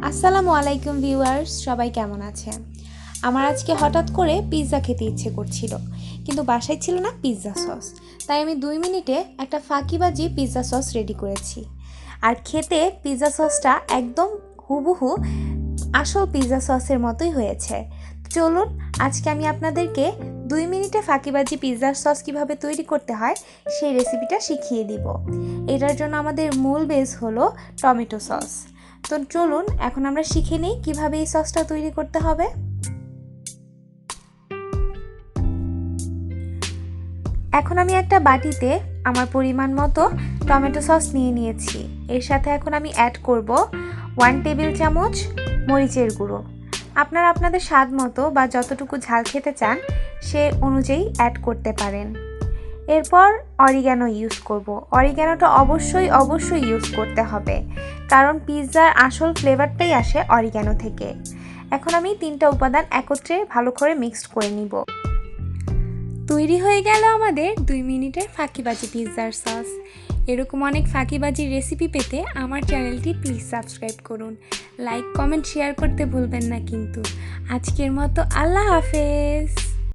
আসসালামু আলাইকুম ভিউয়ার্স, সবাই কেমন আছেন? আমার আজকে হঠাৎ করে পিৎজা খেতে ইচ্ছে করছিল, কিন্তু বাসায় ছিল না পিৎজা সস। তাই আমি 2 মিনিটে একটা ফাঁকিবাজি পিৎজা সস রেডি করেছি। আর খেতে পিৎজা সসটা একদম হুবহু আসল পিৎজা সসের মতোই হয়েছে। চলুন আজকে আমি আপনাদেরকে 2 মিনিটে ফাঁকিবাজি পিৎজা সস কীভাবে তৈরি করতে হয় সেই রেসিপিটা শিখিয়ে দিব। এটার জন্য আমাদের মূল বেস হলো টমেটো সস। তো চলুন এখন আমরা শিখে নিই কীভাবে এই সসটা তৈরি করতে হবে। এখন আমি একটা বাটিতে আমার পরিমাণ মতো টমেটো সস নিয়ে নিয়েছি। এর সাথে এখন আমি অ্যাড করব 1 টেবিল চামচ মরিচের গুঁড়ো। আপনারা আপনাদের স্বাদ মতো বা যতটুকু ঝাল খেতে চান সে অনুযায়ী অ্যাড করতে পারেন। এরপর অরিগ্যানো ইউজ করব। অরিগ্যানোটা অবশ্যই ইউজ করতে হবে, কারণ পিৎজার আসল ফ্লেভারটাই আসে অরিগ্যানো থেকে। এখন আমি 3টা উপাদান একত্রে ভালো করে মিক্সড করে নিব। তৈরি হয়ে গেল আমাদের 2 মিনিটের ফাঁকিবাজি পিৎজার সস। এরকম অনেক ফাঁকিবাজি রেসিপি পেতে আমার চ্যানেলটি প্লিজ সাবস্ক্রাইব করুন। লাইক, কমেন্ট, শেয়ার করতে ভুলবেন না কিন্তু। আজকের মতো আল্লাহ হাফেজ।